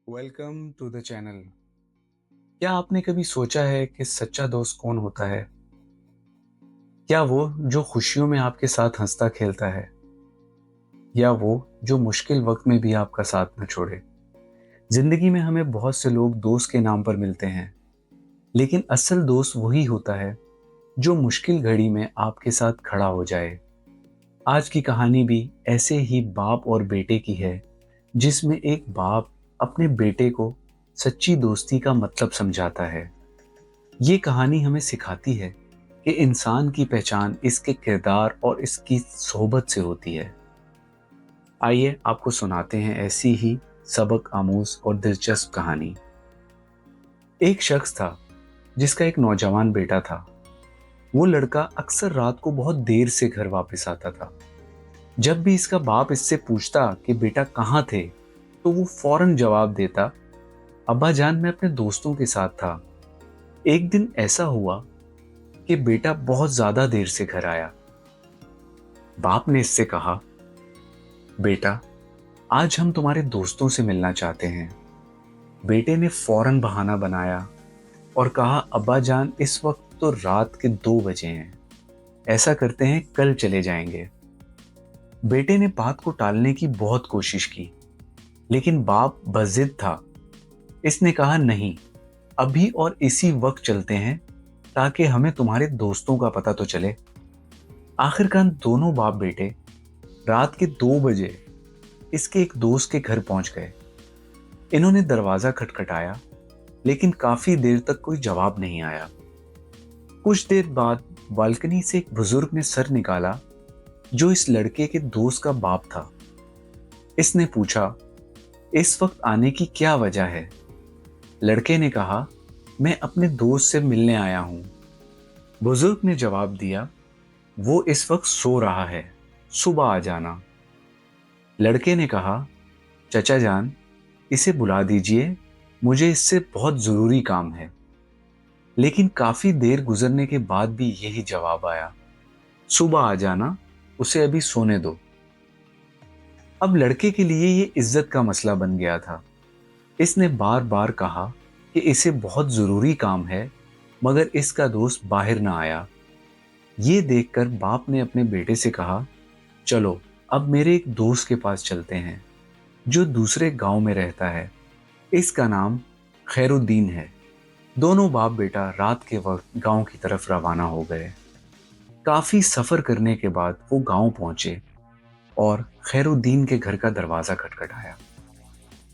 Welcome to the channel. क्या आपने कभी सोचा है कि सच्चा दोस्त कौन होता है? क्या वो जो खुशियों में आपके साथ हंसता खेलता है, या वो जो मुश्किल वक्त में भी आपका साथ न छोड़े? जिंदगी में हमें बहुत से लोग दोस्त के नाम पर मिलते हैं, लेकिन असल दोस्त वही होता है जो मुश्किल घड़ी में आपके साथ खड़ा हो जाए। आज की कहानी भी ऐसे ही बाप और बेटे की है, जिसमें एक बाप अपने बेटे को सच्ची दोस्ती का मतलब समझाता है। ये कहानी हमें सिखाती है कि इंसान की पहचान इसके किरदार और इसकी सोहबत से होती है। आइए आपको सुनाते हैं ऐसी ही सबक आमूज और दिलचस्प कहानी। एक शख्स था जिसका एक नौजवान बेटा था। वो लड़का अक्सर रात को बहुत देर से घर वापस आता था। जब भी इसका बाप इससे पूछता कि बेटा कहाँ थे, तो वो फौरन जवाब देता, अब्बा जान मैं अपने दोस्तों के साथ था। एक दिन ऐसा हुआ कि बेटा बहुत ज्यादा देर से घर आया। बाप ने इससे कहा, बेटा आज हम तुम्हारे दोस्तों से मिलना चाहते हैं। बेटे ने फौरन बहाना बनाया और कहा, अब्बा जान इस वक्त तो रात के 2 बजे हैं। ऐसा करते हैं कल चले जाएंगे। बेटे ने बात को टालने की बहुत कोशिश की, लेकिन बाप बज़िद था। इसने कहा, नहीं, अभी और इसी वक्त चलते हैं ताकि हमें तुम्हारे दोस्तों का पता तो चले। आखिरकार दोनों बाप बेटे रात के 2 बजे इसके एक दोस्त के घर पहुंच गए। इन्होंने दरवाजा खटखटाया, लेकिन काफी देर तक कोई जवाब नहीं आया। कुछ देर बाद बालकनी से एक बुजुर्ग ने सर निकाला, जो इस लड़के के दोस्त का बाप था। इसने पूछा, इस वक्त आने की क्या वजह है? लड़के ने कहा, मैं अपने दोस्त से मिलने आया हूं। बुजुर्ग ने जवाब दिया, वो इस वक्त सो रहा है, सुबह आ जाना। लड़के ने कहा, चचा जान इसे बुला दीजिए, मुझे इससे बहुत ज़रूरी काम है। लेकिन काफ़ी देर गुजरने के बाद भी यही जवाब आया, सुबह आ जाना, उसे अभी सोने दो। अब लड़के के लिए ये इज्जत का मसला बन गया था। इसने बार बार कहा कि इसे बहुत ज़रूरी काम है, मगर इसका दोस्त बाहर ना आया। ये देखकर बाप ने अपने बेटे से कहा, चलो अब मेरे एक दोस्त के पास चलते हैं जो दूसरे गांव में रहता है। इसका नाम खैरुद्दीन है। दोनों बाप बेटा रात के वक्त गांव की तरफ रवाना हो गए। काफी सफर करने के बाद वो गांव पहुंचे और खैरुद्दीन के घर का दरवाजा खटखटाया।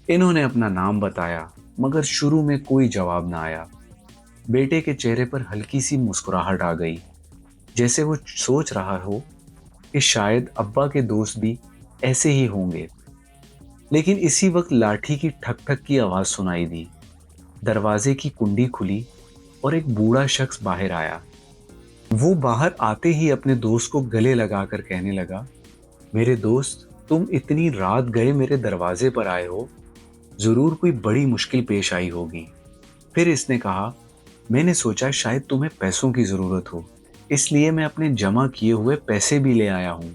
इन्होंने अपना नाम बताया, मगर शुरू में कोई जवाब ना आया। बेटे के चेहरे पर हल्की सी मुस्कुराहट आ गई, जैसे वो सोच रहा हो कि शायद अब्बा के दोस्त भी ऐसे ही होंगे। लेकिन इसी वक्त लाठी की ठक ठक की आवाज सुनाई दी। दरवाजे की कुंडी खुली और एक बूढ़ा शख्स बाहर आया। वो बाहर आते ही अपने दोस्त को गले लगाकर कहने लगा, मेरे दोस्त, तुम इतनी रात गए मेरे दरवाजे पर आए हो, जरूर कोई बड़ी मुश्किल पेश आई होगी। फिर इसने कहा, मैंने सोचा शायद तुम्हें पैसों की जरूरत हो, इसलिए मैं अपने जमा किए हुए पैसे भी ले आया हूं।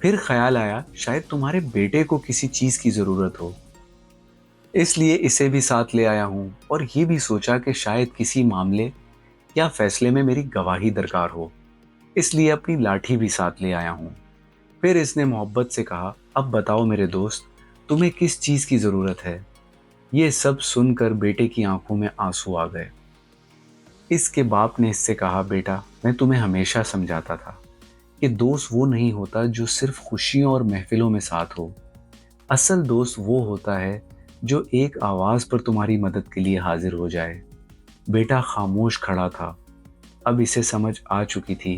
फिर ख्याल आया शायद तुम्हारे बेटे को किसी चीज की जरूरत हो, इसलिए इसे भी साथ ले आया हूं। और ये भी सोचा कि शायद किसी मामले या फैसले में मेरी गवाही दरकार हो, इसलिए अपनी लाठी भी साथ ले आया हूं। फिर इसने मोहब्बत से कहा, अब बताओ मेरे दोस्त, तुम्हें किस चीज की जरूरत है? ये सब सुनकर बेटे की आंखों में आंसू आ गए। इसके बाप ने इससे कहा, बेटा मैं तुम्हें हमेशा समझाता था कि दोस्त वो नहीं होता जो सिर्फ खुशियों और महफिलों में साथ हो। असल दोस्त वो होता है जो एक आवाज पर तुम्हारी मदद के लिए हाजिर हो जाए। बेटा खामोश खड़ा था। अब इसे समझ आ चुकी थी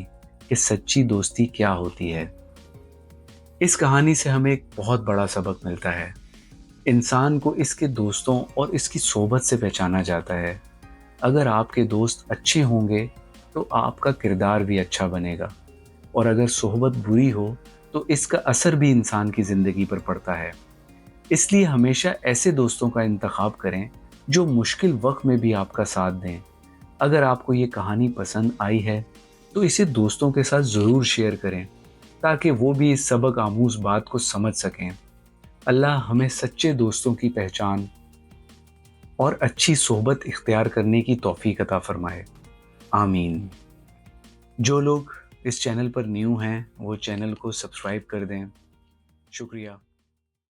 कि सच्ची दोस्ती क्या होती है। इस कहानी से हमें एक बहुत बड़ा सबक मिलता है। इंसान को इसके दोस्तों और इसकी सोबत से पहचाना जाता है। अगर आपके दोस्त अच्छे होंगे तो आपका किरदार भी अच्छा बनेगा, और अगर सोहबत बुरी हो तो इसका असर भी इंसान की ज़िंदगी पर पड़ता है। इसलिए हमेशा ऐसे दोस्तों का इंतखाब करें जो मुश्किल वक्त में भी आपका साथ दें। अगर आपको ये कहानी पसंद आई है तो इसे दोस्तों के साथ ज़रूर शेयर करें, ताकि वो भी इस सबक आमूज बात को समझ सकें। अल्लाह हमें सच्चे दोस्तों की पहचान اور اچھی صحبت اختیار کرنے کی توفیق عطا فرمائے، آمین۔ جو لوگ اس چینل پر نیو ہیں وہ چینل کو سبسکرائب کر دیں۔ شکریہ۔